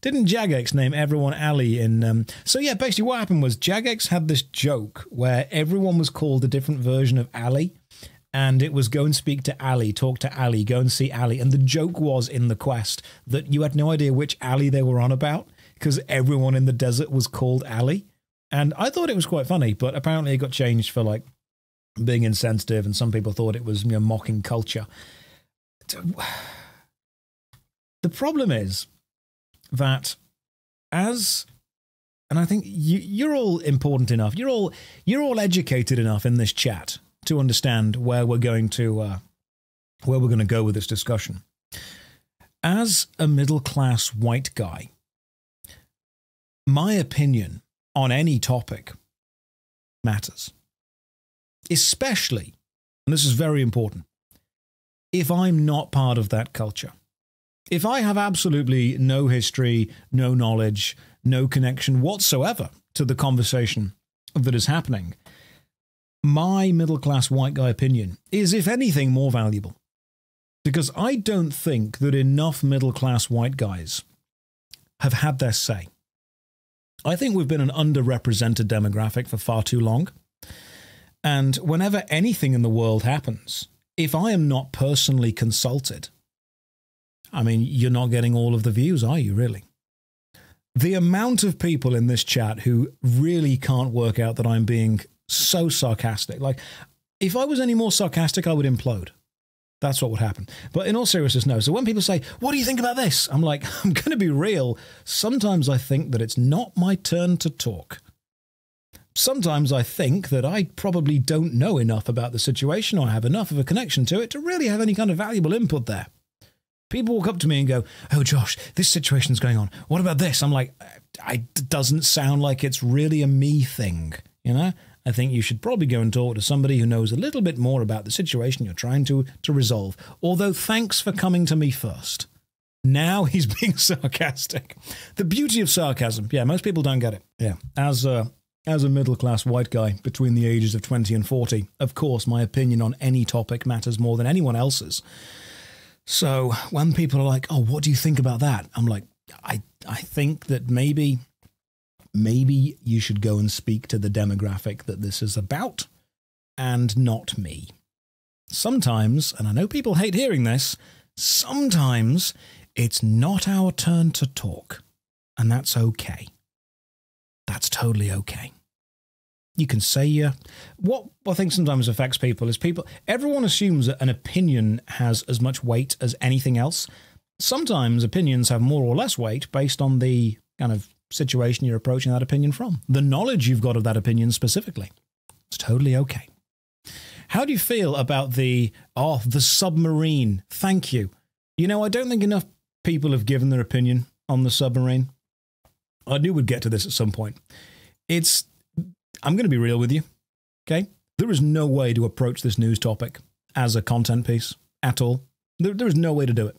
Didn't Jagex name everyone Ali in... So yeah, basically what happened was Jagex had this joke where everyone was called a different version of Ali, and it was go and speak to Ali, talk to Ali, go and see Ali. And the joke was in the quest that you had no idea which Ali they were on about because everyone in the desert was called Ali. And I thought it was quite funny, but apparently it got changed for like being insensitive, and some people thought it was, you know, mocking culture. The problem is that and I think you're all important enough, you're all educated enough in this chat to understand where we're going to go with this discussion. As a middle-class white guy, my opinion on any topic matters. Especially, and this is very important, if I'm not part of that culture. If I have absolutely no history, no knowledge, no connection whatsoever to the conversation that is happening, my middle-class white guy opinion is, if anything, more valuable. Because I don't think that enough middle-class white guys have had their say. I think we've been an underrepresented demographic for far too long. And whenever anything in the world happens, if I am not personally consulted, I mean, you're not getting all of the views, are you, really? The amount of people in this chat who really can't work out that I'm being so sarcastic. Like, if I was any more sarcastic, I would implode. That's what would happen. But in all seriousness, no. So when people say, what do you think about this? I'm like, I'm going to be real. Sometimes I think that it's not my turn to talk. Sometimes I think that I probably don't know enough about the situation or have enough of a connection to it to really have any kind of valuable input there. People walk up to me and go, oh, Josh, this situation's going on. What about this? I'm like, it doesn't sound like it's really a me thing, you know? I think you should probably go and talk to somebody who knows a little bit more about the situation you're trying to resolve. Although, thanks for coming to me first. Now he's being sarcastic. The beauty of sarcasm. Yeah, most people don't get it. Yeah. As a middle-class white guy between the ages of 20 and 40, of course, my opinion on any topic matters more than anyone else's. So when people are like, oh, what do you think about that? I'm like, I think that maybe you should go and speak to the demographic that this is about and not me. Sometimes, and I know people hate hearing this, sometimes it's not our turn to talk, and that's okay. That's totally okay. You can say what I think sometimes affects people is everyone assumes that an opinion has as much weight as anything else. Sometimes opinions have more or less weight based on the kind of situation you're approaching that opinion from. The knowledge you've got of that opinion specifically. It's totally okay. How do you feel about the submarine? Thank you. You know, I don't think enough people have given their opinion on the submarine. I knew we'd get to this at some point. I'm going to be real with you, okay? There is no way to approach this news topic as a content piece at all. There is no way to do it.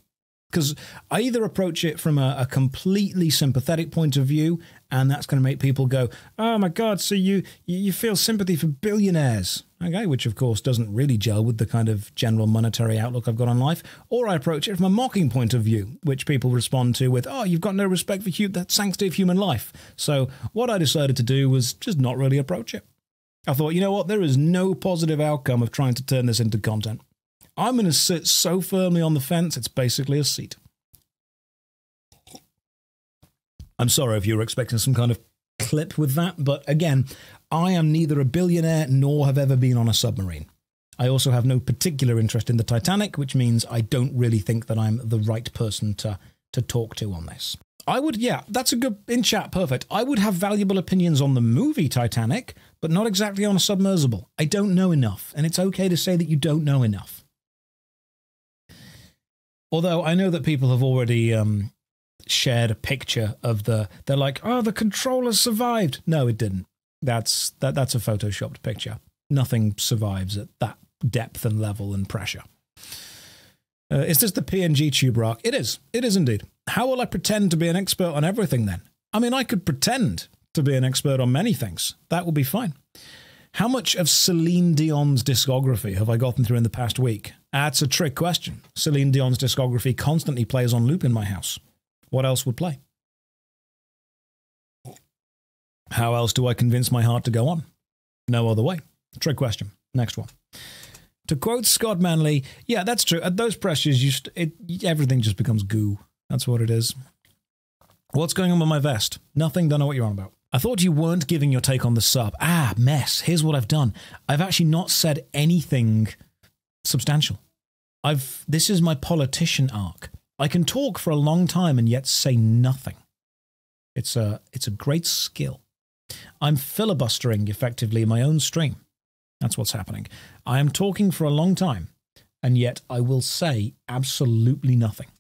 Because I either approach it from a completely sympathetic point of view, and that's going to make people go, oh my God, so you feel sympathy for billionaires, okay? Which, of course, doesn't really gel with the kind of general monetary outlook I've got on life. Or I approach it from a mocking point of view, which people respond to with, oh, you've got no respect for the sanctity of human life. So what I decided to do was just not really approach it. I thought, you know what? There is no positive outcome of trying to turn this into content. I'm going to sit so firmly on the fence, it's basically a seat. I'm sorry if you were expecting some kind of clip with that, but again, I am neither a billionaire nor have ever been on a submarine. I also have no particular interest in the Titanic, which means I don't really think that I'm the right person to talk to on this. That's a good, in chat, perfect. I would have valuable opinions on the movie Titanic, but not exactly on a submersible. I don't know enough, and it's okay to say that you don't know enough. Although I know that people have already shared a picture of they're like, oh, the controller survived. No, it didn't. That's a photoshopped picture. Nothing survives at that depth and level and pressure. Is this the PNG tube rock? It is. It is indeed. How will I pretend to be an expert on everything then? I mean, I could pretend to be an expert on many things. That would be fine. How much of Celine Dion's discography have I gotten through in the past week? That's a trick question. Celine Dion's discography constantly plays on loop in my house. What else would play? How else do I convince my heart to go on? No other way. Trick question. Next one. To quote Scott Manley, yeah, that's true. At those pressures, everything just becomes goo. That's what it is. What's going on with my vest? Nothing. Don't know what you're on about. I thought you weren't giving your take on the sub. Mess. Here's what I've done. I've actually not said anything substantial. This is my politician arc. I can talk for a long time and yet say nothing. It's a great skill. I'm filibustering effectively in my own stream. That's what's happening. I am talking for a long time, and yet I will say absolutely nothing.